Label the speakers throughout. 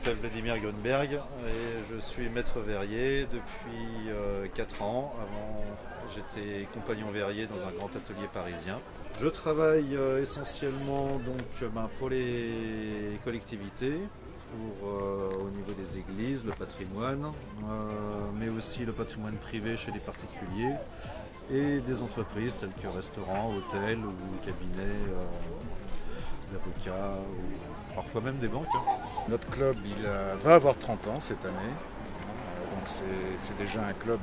Speaker 1: m'appelle Vladimir Grunberg et je suis maître verrier depuis 4 ans. Avant, j'étais compagnon verrier dans un grand atelier parisien. Je travaille essentiellement pour les collectivités, au niveau des églises, le patrimoine, mais aussi le patrimoine privé chez les particuliers et des entreprises telles que restaurants, hôtels ou cabinets d'avocats ou parfois même des banques.
Speaker 2: Notre club va avoir 30 ans cette année, donc c'est déjà un club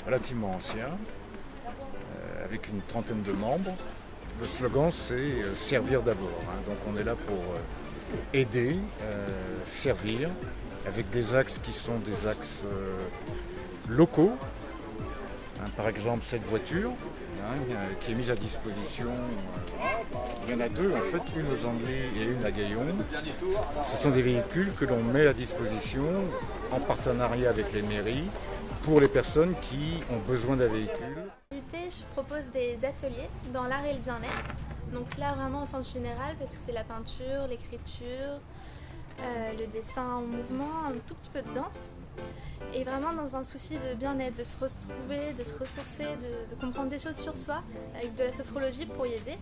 Speaker 2: relativement ancien, avec une trentaine de membres. Le slogan c'est servir d'abord, donc on est là pour aider, servir, avec des axes qui sont des axes locaux. Par exemple cette voiture qui est mise à disposition, il y en a deux en fait, une aux Anglais et une à Gaillon. Ce sont des véhicules que l'on met à disposition en partenariat avec les mairies pour les personnes qui ont besoin d'un véhicule.
Speaker 3: Je propose des ateliers dans l'art et le bien-être. Donc là vraiment au sens général parce que c'est la peinture, l'écriture, le dessin en mouvement, un tout petit peu de danse. Et vraiment dans un souci de bien-être, de se retrouver, de se ressourcer, de comprendre des choses sur soi avec de la sophrologie pour y aider.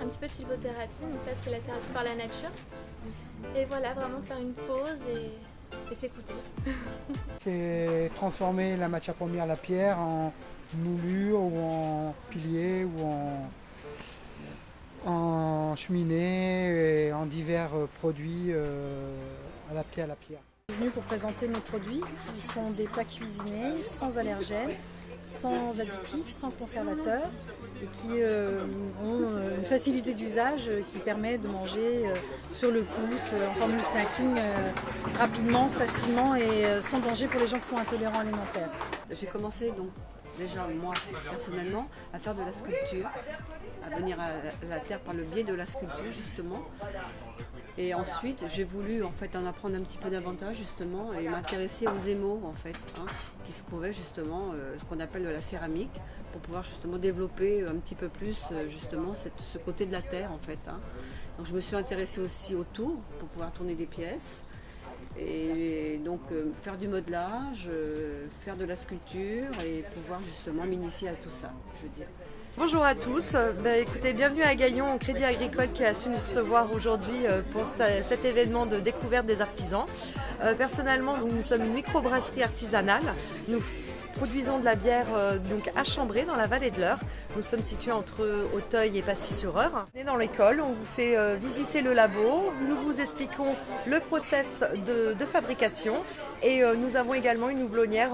Speaker 3: Un petit peu de sylvothérapie, donc ça c'est la thérapie par la nature. Et voilà, vraiment faire une pause et s'écouter.
Speaker 4: C'est transformer la matière première, la pierre, en moulure ou en pilier ou en cheminée et en divers produits adaptés à la pierre.
Speaker 5: Je suis venue pour présenter mes produits qui sont des plats cuisinés sans allergènes, sans additifs, sans conservateurs et qui ont une facilité d'usage qui permet de manger sur le pouce, en formule snacking, rapidement, facilement et sans danger pour les gens qui sont intolérants alimentaires.
Speaker 6: J'ai commencé donc déjà moi personnellement à faire de la sculpture, à venir à la terre par le biais de la sculpture justement. Et ensuite j'ai voulu en fait en apprendre un petit peu davantage justement et m'intéresser aux émaux en fait, qui se trouvaient justement ce qu'on appelle de la céramique pour pouvoir justement développer un petit peu plus justement ce côté de la terre en fait. Donc je me suis intéressée aussi au tour pour pouvoir tourner des pièces. Et donc faire du modelage, faire de la sculpture et pouvoir justement m'initier à tout ça, je veux dire.
Speaker 7: Bonjour à tous, écoutez, bienvenue à Gaillon, au Crédit Agricole qui a su nous recevoir aujourd'hui pour cet événement de découverte des artisans. Personnellement, nous sommes une microbrasserie artisanale. Nous produisons de la bière à Chambray dans la vallée de l'Eure. Nous sommes situés entre Auteuil et Pacy-sur-Eure. On est dans l'école, on vous fait visiter le labo, nous vous expliquons le process de fabrication et nous avons également une houblonnière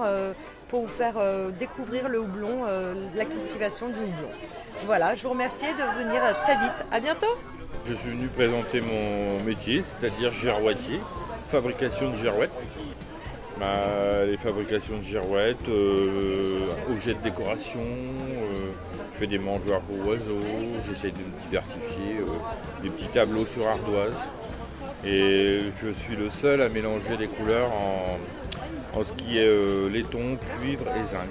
Speaker 7: pour vous faire découvrir le houblon, la cultivation du houblon. Voilà, je vous remercie de venir très vite. À bientôt.
Speaker 8: Je suis venu présenter mon métier, c'est-à-dire girouettier, fabrication de girouettes. Les fabrications de girouettes, objets de décoration, je fais des mangeoires pour oiseaux, j'essaie de me diversifier, des petits tableaux sur ardoise. Et je suis le seul à mélanger les couleurs en ce qui est laiton, cuivre et zinc.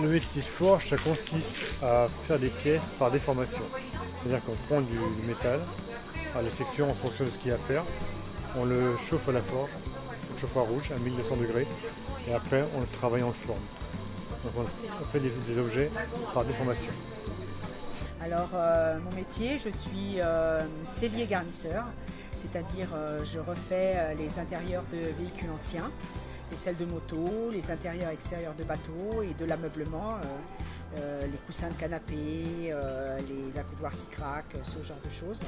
Speaker 9: Le métier de forge, ça consiste à faire des pièces par déformation. C'est-à-dire qu'on prend du métal, à la section en fonction de ce qu'il y a à faire, on le chauffe à la forge, au chauffoir rouge à 1200 degrés, et après on le travaille en forme. Donc on fait des objets par déformation.
Speaker 5: Alors mon métier, je suis sellier garnisseur, c'est-à-dire je refais les intérieurs de véhicules anciens, les selles de moto, les intérieurs et extérieurs de bateaux et de l'ameublement, les coussins de canapé, les accoudoirs qui craquent, ce genre de choses.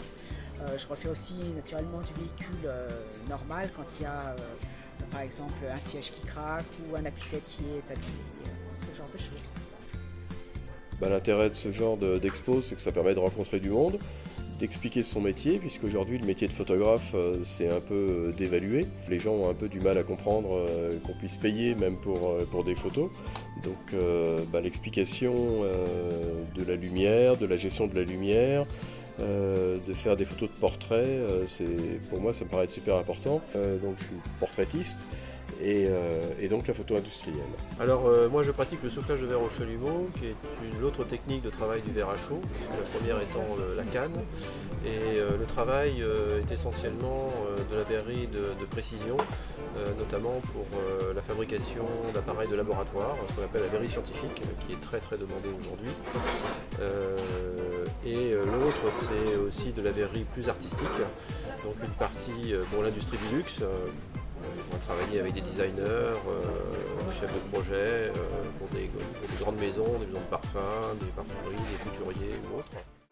Speaker 5: Je refais aussi naturellement du véhicule normal quand il y a par exemple un siège qui craque ou un appui-tête qui est abîmé, ce genre de choses.
Speaker 10: L'intérêt de ce genre d'expo, c'est que ça permet de rencontrer du monde, d'expliquer son métier, puisqu'aujourd'hui le métier de photographe c'est un peu dévalué. Les gens ont un peu du mal à comprendre qu'on puisse payer même pour des photos. Donc l'explication de la lumière, de la gestion de la lumière, de faire des photos de portrait, pour moi ça me paraît super important. Donc je suis portraitiste et donc la photo industrielle.
Speaker 11: Alors moi je pratique le soufflage de verre au chalumeau, qui est l'autre technique de travail du verre à chaud, puisque la première étant la canne. Et le travail est essentiellement de la verrerie de précision, notamment pour la fabrication d'appareils de laboratoire, ce qu'on appelle la verrerie scientifique, qui est très très demandée aujourd'hui. Et l'autre c'est aussi de la verrerie plus artistique, donc une partie pour l'industrie du luxe. On va travailler avec des designers, des chefs de projet pour des grandes maisons, des maisons de parfum, des parfumeries, des couturiers ou autres.